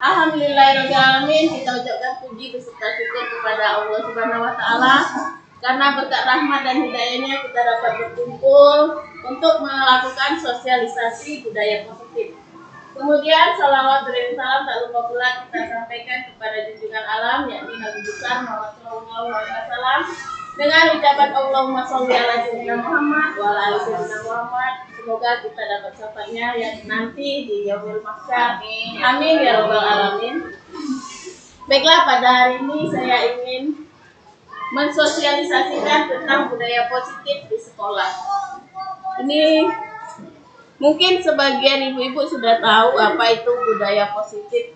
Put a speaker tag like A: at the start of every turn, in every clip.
A: Alhamdulillahirobbilalamin, kita ucapkan puji beserta syukur kepada Allah Subhanahu wa taala karena berkat rahmat dan hidayahnya kita dapat berkumpul untuk melakukan sosialisasi budaya positif. Kemudian salawat dan salam tak lupa pula kita sampaikan kepada junjungan alam yakni Nabi besar Muhammad sallallahu alaihi wasallam dengan ucapan Allahumma sholli ala sayyidina Muhammad wa ala ali sayyidina Muhammad. Semoga kita dapat syafaatnya yang nanti di yaumil mahsyar. Amin ya rabbal alamin. Baiklah, pada hari ini saya ingin mensosialisasikan tentang budaya positif di sekolah. Ini mungkin sebagian ibu-ibu sudah tahu apa itu budaya positif.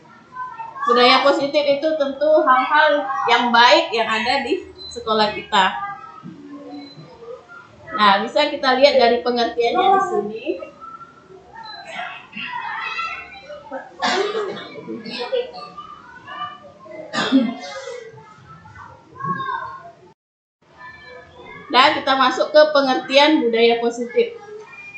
A: Budaya positif itu tentu hal-hal yang baik yang ada di sekolah kita. Nah, bisa kita lihat dari pengertiannya di sini. Nah, kita masuk ke pengertian budaya positif.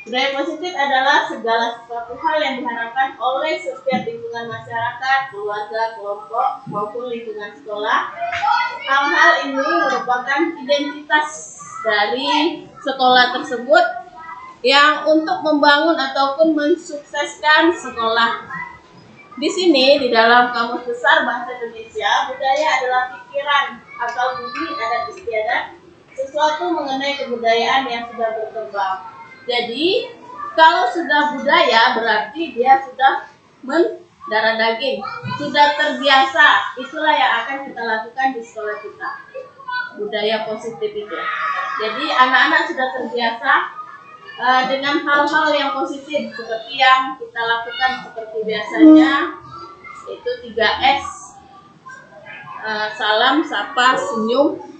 A: Budaya positif adalah segala sesuatu hal yang diharapkan oleh setiap lingkungan masyarakat, keluarga, kelompok, maupun lingkungan sekolah. Hal-hal ini merupakan identitas dari sekolah tersebut yang untuk membangun ataupun mensukseskan sekolah. Di sini, di dalam Kamus Besar Bahasa Indonesia, budaya adalah pikiran atau budi adat istiadat sesuatu mengenai kebudayaan yang sudah berkembang. Jadi, kalau sudah budaya berarti dia sudah mendarah daging, sudah terbiasa. Itulah yang akan kita lakukan di sekolah kita. Budaya positif itu. Jadi, anak-anak sudah terbiasa dengan hal-hal yang positif seperti yang kita lakukan seperti biasanya, itu 3S. Salam, sapa, senyum.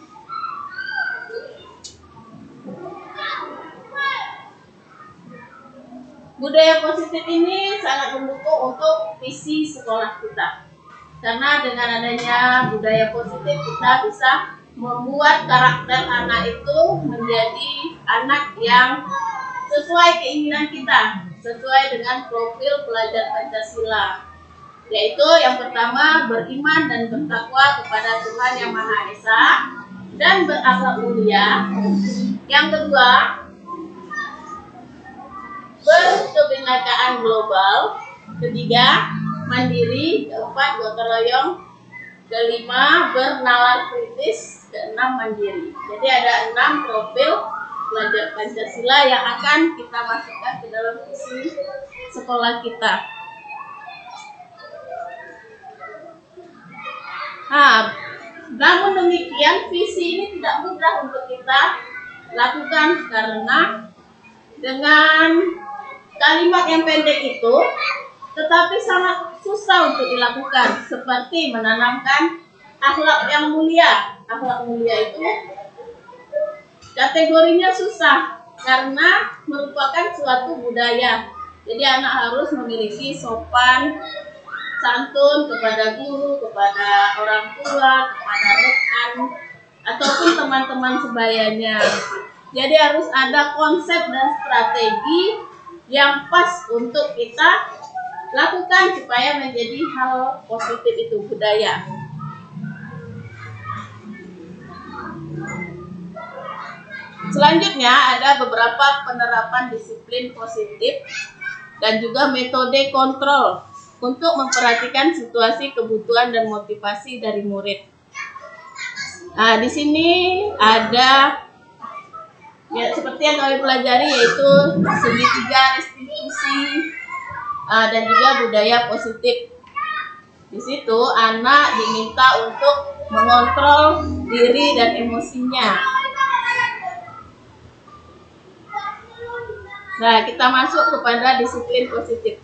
A: Budaya positif ini sangat mendukung untuk visi sekolah kita. Karena dengan adanya budaya positif kita bisa membuat karakter anak itu menjadi anak yang sesuai keinginan kita, sesuai dengan profil pelajar Pancasila. Yaitu yang pertama, beriman dan bertakwa kepada Tuhan Yang Maha Esa dan berakhlak mulia. Yang kedua, berkebinekaan global. Ketiga, mandiri. Keempat, gotong royong. Kelima, bernalar kritis. Keenam, mandiri. Jadi ada 6 profil pelajar Pancasila yang akan kita masukkan ke dalam visi sekolah kita. Nah, namun demikian visi ini tidak mudah untuk kita lakukan karena dengan kalimat yang pendek itu, tetapi sangat susah untuk dilakukan, seperti menanamkan akhlak yang mulia. Akhlak mulia itu kategorinya susah karena merupakan suatu budaya. Jadi anak harus memiliki sopan santun kepada guru, kepada orang tua, kepada rekan, ataupun teman-teman sebayanya. Jadi harus ada konsep dan strategi yang pas untuk kita lakukan supaya menjadi hal positif itu budaya. Selanjutnya ada beberapa penerapan disiplin positif dan juga metode kontrol untuk memperhatikan situasi, kebutuhan dan motivasi dari murid. Nah, di sini ada ya, seperti yang kami pelajari yaitu segitiga restitusi dan juga budaya positif. Di situ anak diminta untuk mengontrol diri dan emosinya. Nah, kita masuk kepada disiplin positif.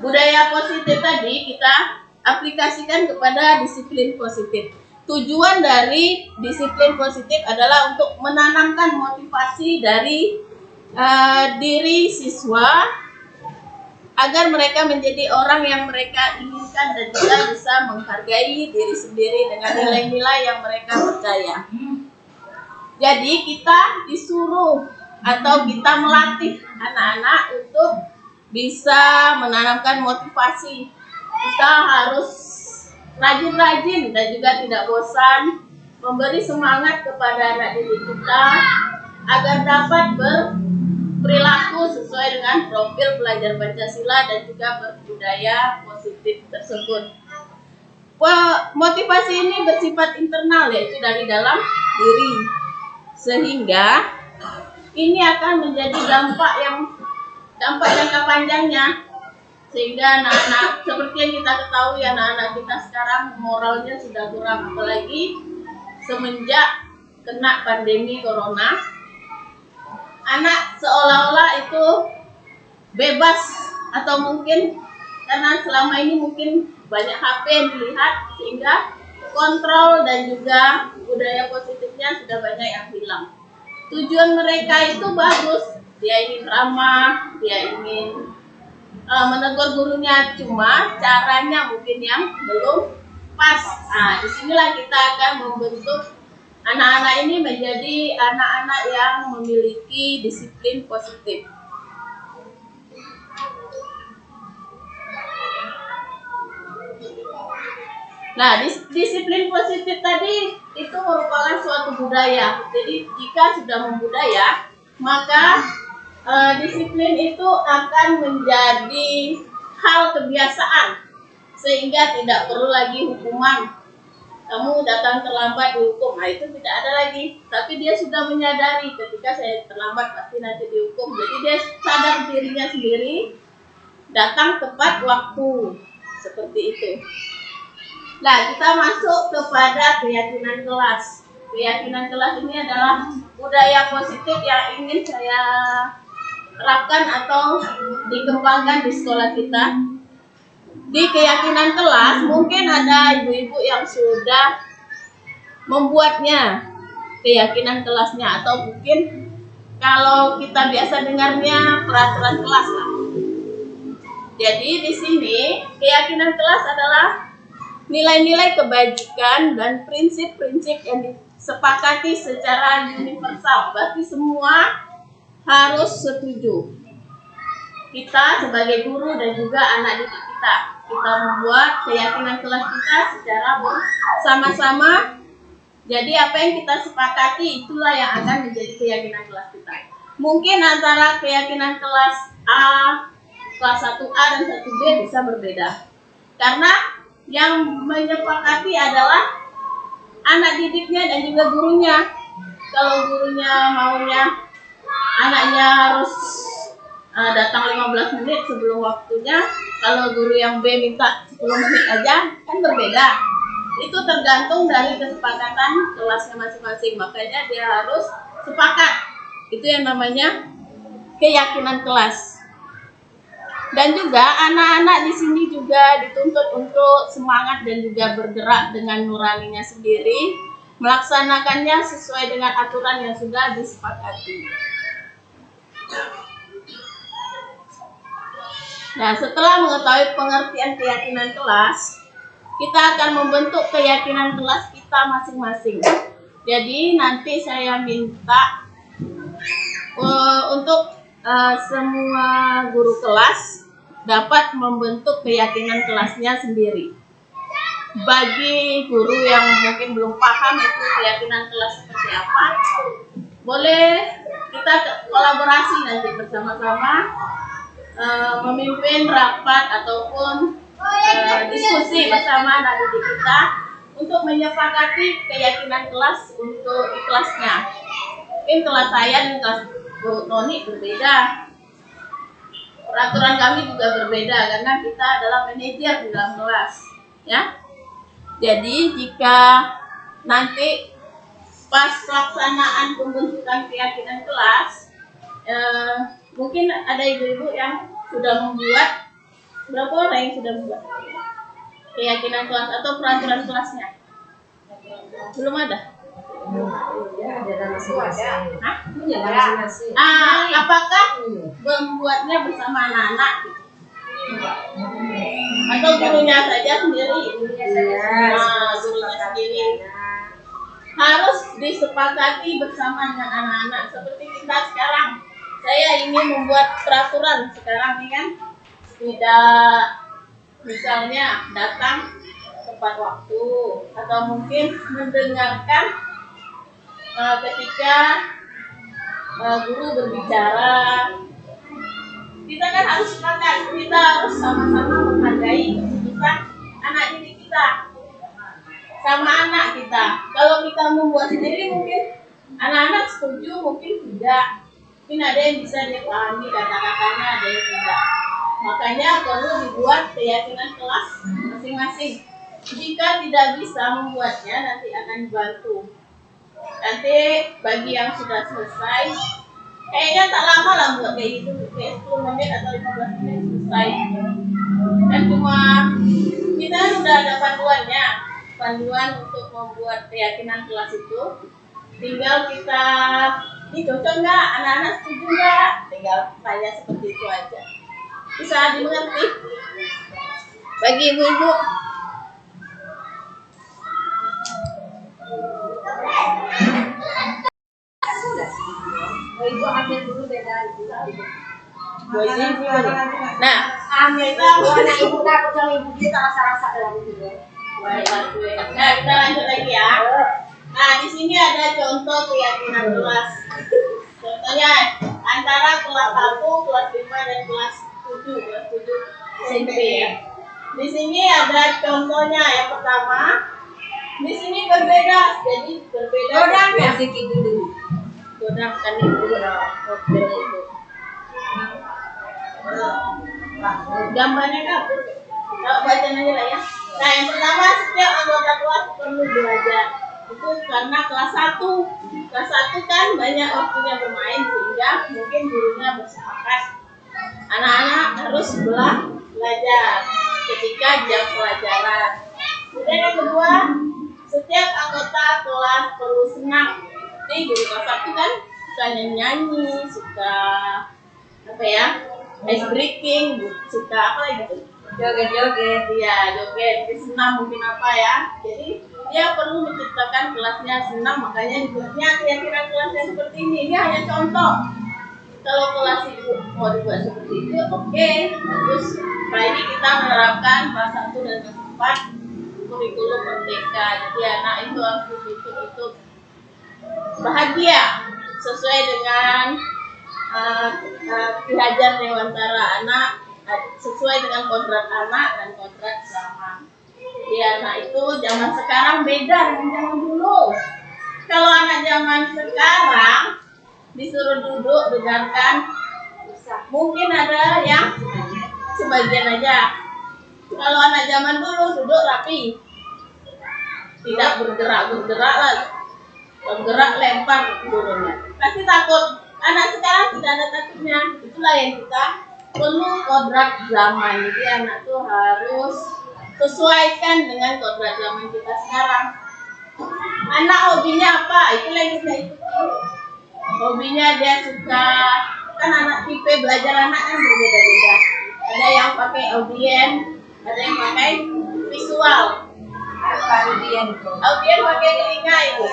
A: Budaya positif tadi kita aplikasikan kepada disiplin positif. Tujuan dari disiplin positif adalah untuk menanamkan motivasi dari diri siswa agar mereka menjadi orang yang mereka inginkan dan juga bisa menghargai diri sendiri dengan nilai-nilai yang mereka percaya. Jadi kita disuruh atau kita melatih anak-anak untuk bisa menanamkan motivasi. Kita harus rajin-rajin dan juga tidak bosan memberi semangat kepada anak didik kita agar dapat berperilaku sesuai dengan profil pelajar Pancasila dan juga berbudaya positif tersebut. Motivasi ini bersifat internal, yaitu dari dalam diri, sehingga ini akan menjadi dampak jangka panjangnya, sehingga anak-anak seperti yang kita ketahui, anak-anak kita sekarang moralnya sudah kurang, apalagi semenjak kena pandemi corona. Anak seolah-olah itu bebas, atau mungkin karena selama ini mungkin banyak HP yang dilihat, sehingga kontrol dan juga budaya positifnya sudah banyak yang hilang. Tujuan mereka itu bagus, dia ingin ramah, dia ingin menegur gurunya, cuma caranya mungkin yang belum pas. Nah, disinilah kita akan membentuk anak-anak ini menjadi anak-anak yang memiliki disiplin positif. Nah, disiplin positif tadi itu merupakan suatu budaya. Jadi jika sudah membudaya, maka disiplin itu akan menjadi hal kebiasaan, sehingga tidak perlu lagi hukuman. Kamu datang terlambat dihukum, nah itu tidak ada lagi. Tapi dia sudah menyadari ketika saya terlambat pasti nanti dihukum. Jadi dia sadar dirinya sendiri, datang tepat waktu, seperti itu. Nah, kita masuk kepada keyakinan kelas. Keyakinan kelas ini adalah budaya positif yang ingin saya terapkan atau dikembangkan di sekolah kita. Di keyakinan kelas, mungkin ada ibu-ibu yang sudah membuatnya keyakinan kelasnya, atau mungkin kalau kita biasa dengarnya peraturan kelas lah. Jadi di sini keyakinan kelas adalah nilai-nilai kebajikan dan prinsip-prinsip yang disepakati secara universal. Berarti semua harus setuju. Kita sebagai guru dan juga anak didik kita membuat keyakinan kelas kita secara bersama-sama. Jadi apa yang kita sepakati itulah yang akan menjadi keyakinan kelas kita. Mungkin antara keyakinan kelas A, kelas 1A dan 1B bisa berbeda. Karena yang menyepakati adalah anak didiknya dan juga gurunya. Kalau gurunya maunya anaknya harus datang 15 menit sebelum waktunya, kalau guru yang B minta 10 menit aja, kan berbeda. Itu tergantung dari kesepakatan kelasnya masing-masing. Makanya dia harus sepakat. Itu yang namanya keyakinan kelas. Dan juga anak-anak di sini juga dituntut untuk semangat dan juga bergerak dengan nuraninya sendiri, melaksanakannya sesuai dengan aturan yang sudah disepakati. Nah, setelah mengetahui pengertian keyakinan kelas, kita akan membentuk keyakinan kelas kita masing-masing. Jadi nanti saya minta untuk semua guru kelas dapat membentuk keyakinan kelasnya sendiri. Bagi guru yang mungkin belum paham itu keyakinan kelas seperti apa, boleh kita kolaborasi nanti bersama-sama memimpin rapat ataupun diskusi bersama anak didik kita untuk menyepakati keyakinan kelas untuk kelasnya. Mungkin kelas saya dan kelas Bu Noni berbeda. Peraturan kami juga berbeda karena kita adalah manajer di dalam kelas, ya. Jadi jika nanti pas pelaksanaan pembentukan keyakinan kelas, mungkin ada ibu-ibu yang sudah membuat, berapa orang yang sudah membuat keyakinan kelas atau peraturan kelasnya? Belum ada?
B: Ada masing-masing.
A: Apakah membuatnya bersama anak-anak? Atau gurunya saja sendiri? Gurunya sendiri. Harus disepakati bersama dengan anak-anak. Seperti kita sekarang, saya ingin membuat peraturan sekarang nih kan, tidak misalnya datang tepat waktu atau mungkin mendengarkan ketika guru berbicara. Kita kan harus sepakat, kita harus sama-sama menghargai keputusan anak didik kita sama anak kita. Kalau kita membuat sendiri mungkin anak-anak setuju, mungkin tidak. Mungkin ada yang bisa dia pahami kata-katanya, ada yang tidak. Makanya perlu dibuat keyakinan kelas masing-masing. Jika tidak bisa membuatnya, nanti akan dibantu. Nanti bagi yang sudah selesai, kayaknya tak lama lah buat kayak gitu, kayak 10 menit atau 15 menit selesai. Dan cuma kita kan udah ada panduan untuk membuat keyakinan kelas itu. Tinggal kita, ini cocok nggak, anak-anak setuju nggak, tinggal tanya seperti itu aja. Bisa dimengerti bagi ibu-ibu.
B: Ibu ambil dulu beda ibu.
A: Nah,
B: Ambil tahu anak ibu tak kecuali ibu dia tak rasa-rasa dalam itu.
A: nah kita lanjut lagi ya. Nah, di sini ada contoh keyakinan kelas. Contohnya antara kelas 1, kelas 5 dan kelas 7 SMP ya. Di sini ada contohnya. Yang pertama, di sini berbeda. Jadi berbeda.
B: Godang ya sedikit dulu.
A: Godang kan itu itu. Gambarnya kan? Kalau baca aja lah ya. Nah, yang pertama, setiap anggota kelas perlu belajar. Itu karena kelas 1. Kelas 1 kan banyak waktunya bermain, sehingga mungkin gurunya bersepakat anak-anak harus belajar ketika jam pelajaran. Kemudian yang kedua, setiap anggota kelas perlu senang. Jadi guru kelas 1 kan suka nyanyi, suka apa ya, ice breaking, suka apa gitu, joget-joget, ya joget, senam mungkin apa ya. Jadi dia perlu menciptakan kelasnya senang, makanya dibuatnya keyakinan kelasnya seperti ini. Ini hanya contoh. Kalau kelas itu mau dibuat seperti itu, oke, bagus. Nah, ini kita menerapkan kelas 1 dan kelas 4 kurikulum merdeka. Jadi anak itu harus betul-betul bahagia sesuai dengan Pihajar Dewantara anak, sesuai dengan kodrat anak dan kodrat zaman. Jadi anak itu zaman sekarang beda dengan zaman dulu. Kalau anak zaman sekarang disuruh duduk dengarkan, mungkin ada yang sebagian aja. Kalau anak zaman dulu duduk rapi, tidak bergerak lah, bergerak lempar gurunya, pasti takut. Anak sekarang tidak ada takutnya. Itulah yang kita perlu kodrat zaman. Jadi anak tuh harus sesuaikan dengan kodrat zaman kita sekarang. Anak hobinya apa? Itu yang kita ikuti. Hobinya dia suka, kan anak tipe belajar anak kan berbeda-beda. Ada yang pakai audien, ada yang pakai visual. Audien pakai telinga itu.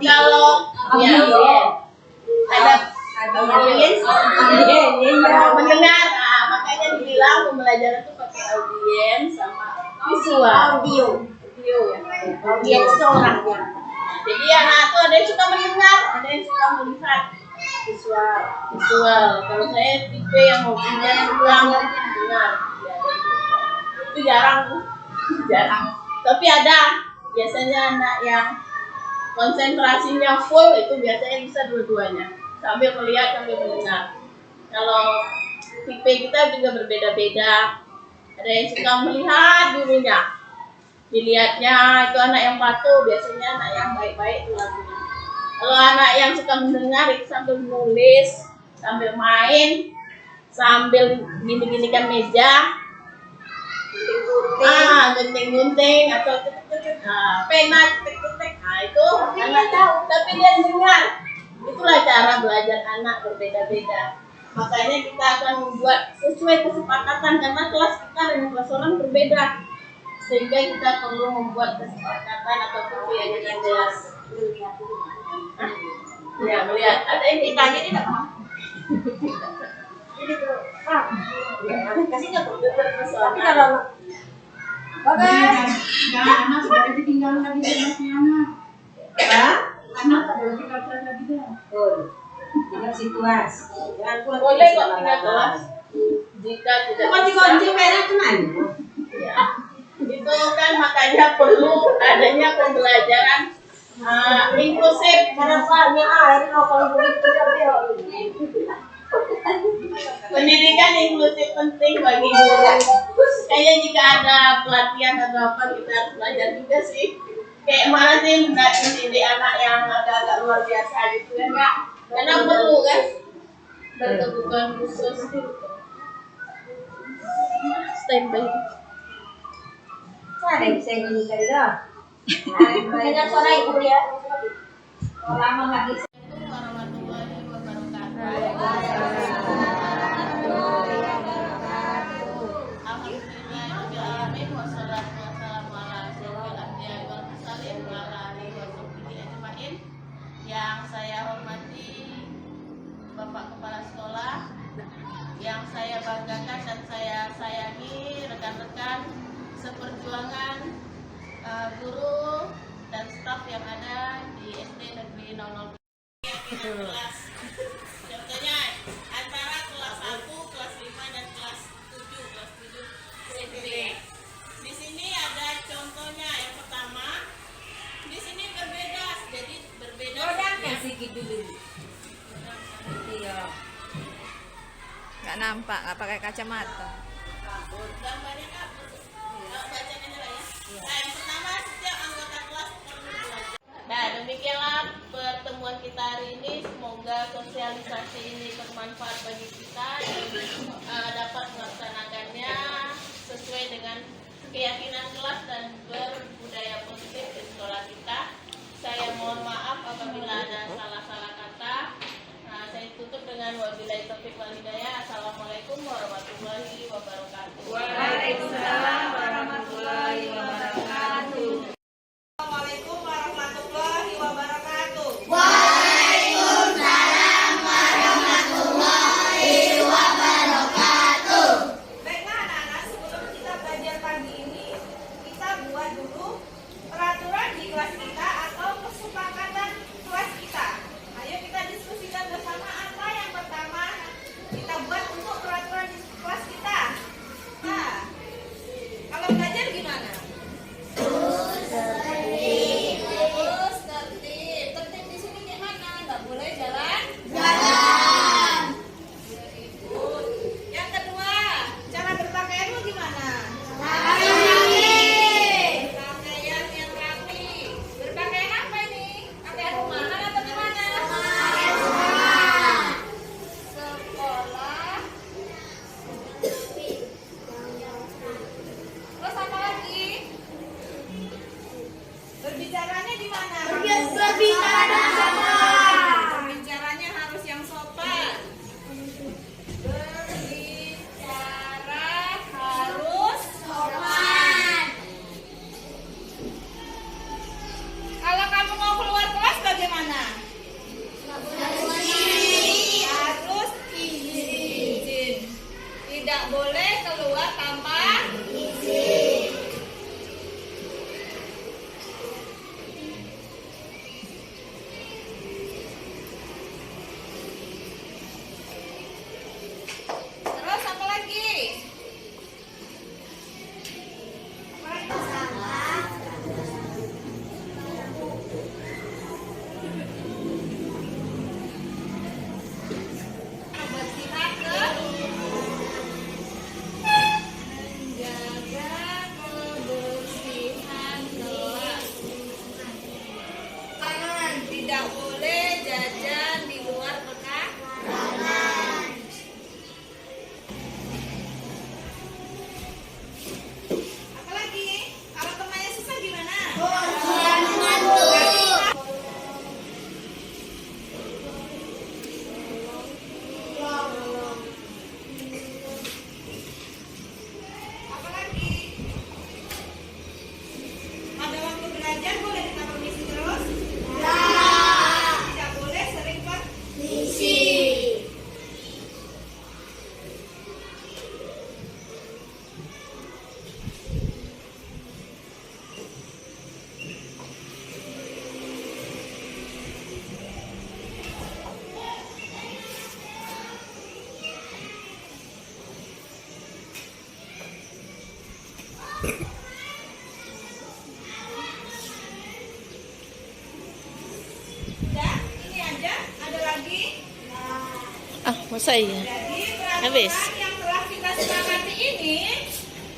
A: Kalau ya audien, ada audiens mendengar. Nah, makanya dibilang pembelajaran itu pakai audien sama visual. Audio ya. Audiens itu orangnya. Jadi anak itu ada yang suka mendengar, ada yang suka melihat. Visual. Kalau saya tipe yang hobinya pulang dengar. Itu jarang. Tapi ada biasanya anak yang konsentrasinya full, itu biasanya bisa dua-duanya, sambil melihat sambil mendengar. Kalau tipe kita juga berbeda-beda. Ada yang suka melihat gurunya, dilihatnya itu anak yang patuh, biasanya anak yang baik-baik itu lagunya. Kalau anak yang suka mendengar itu sambil menulis, sambil main, sambil gini-ginikan meja, gunting-gunting atau pena cetek-cetek. Nah, itu anak tahu, tapi dia dengar. Itulah cara belajar anak berbeda-beda. Makanya kita akan membuat sesuai kesepakatan, karena kelas kita dengan kelas orang berbeda. Sehingga kita perlu membuat kesepakatan atau keyakinan kelas. Ya, melihat. Ada yang ditanya ini enggak paham.
B: kasih tuh. Tapi
A: Terpesona.
B: kalau bagus.
C: Jangan anak sudah ditinggal lagi sama anak.
B: Hah?
C: Anak sudah ditinggal lagi dah.
B: Betul. Tinggal situas. Jangan pulang
A: Boleh kok tinggal kelas. Jika tidak
B: Kok
A: bisa,
B: dikunci merah tenan?
A: ya. Itu kan makanya perlu adanya pembelajaran inklusif.
B: Harapannya air kalau begitu ya.
A: Pendidikan inklusif penting bagi guru. Kayaknya jika ada pelatihan atau apa kita harus belajar juga sih. Kayak mana sih mendidik anak yang agak-agak luar biasa gitu kan Kak? Karena perlu kan berkebutuhan khusus. Standby.
B: Ada saya gini tadi dah. Dengan suara ibu ya. Lama nggak bisa.
A: Assalamualaikum warahmatullahi wabarakatuh. Alhamdulillahirobbilalamin wassalatu wassalamu ala asyrofil anbiya'i wal mursalin wa ala alihi wa sahbihi ajmain. Yang saya hormati Bapak Kepala Sekolah, yang saya banggakan dan saya sayangi rekan-rekan seperjuangan guru dan staf yang ada di SD Negeri 00. Kelas. Contohnya antara kelas 1, kelas 5 dan kelas 7 SD. Di sini ada contohnya yang pertama. Di sini berbeda, jadi berbeda.
B: Sedikit dulu. Iya.
D: Nggak nampak, nggak pakai kacamata.
A: Gambarnya Kak, bacain aja lah ya. Nah, yang pertama setiap anggota kelas perlu belajar. Nah, demikianlah pertemuan kita hari ini. Semoga sosialisasi ini bermanfaat bagi kita dan dapat melaksanakannya sesuai dengan keyakinan kelas dan berbudaya positif di sekolah kita. Saya mohon maaf apabila ada salah-salah kata. Nah, saya tutup dengan wabillahi taufiq wal hidayah. Assalamualaikum warahmatullahi wabarakatuh.
D: Waalaikumsalam warahmatullahi wabarakatuh.
A: Assalamualaikum warahmatullahi wabarakatuh.
E: Baiklah anak-anak, sebelum kita belajar pagi ini, kita buat dulu peraturan di kelas kita atau kesepakatan kelas kita. Ayo kita diskusikan bersama apa yang pertama kita buat untuk peraturan di kelas kita. Nah, kalau Udah, ini aja. Ada lagi?
D: Ah, masa iya?
E: Jadi
D: Habis.
E: peraturan yang telah kita sepakati ini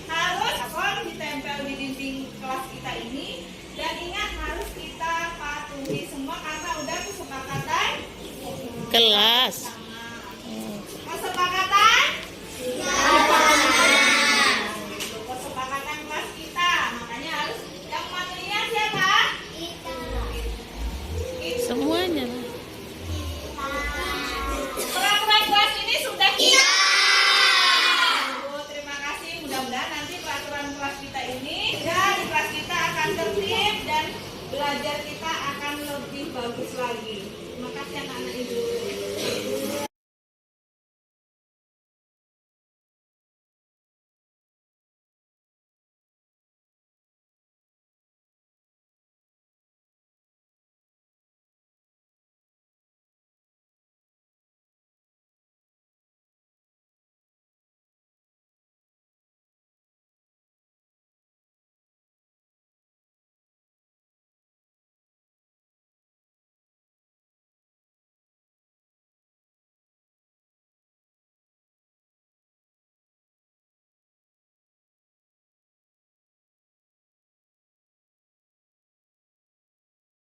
E: harus ditempel di dinding kelas kita ini, dan ingat harus kita patuhi semua karena udah kesepakatan
D: Kelas.
E: kesepakatan kesepakatan kelas kita, makanya harus yang mematuhinya siapa?
D: Semuanya.
E: Peraturan kelas ini sudah kita. Terima kasih. Mudah-mudahan nanti peraturan kelas kita ini ya di kelas kita akan tertib dan belajar kita akan lebih bagus lagi. Terima kasih anak-anak ibu.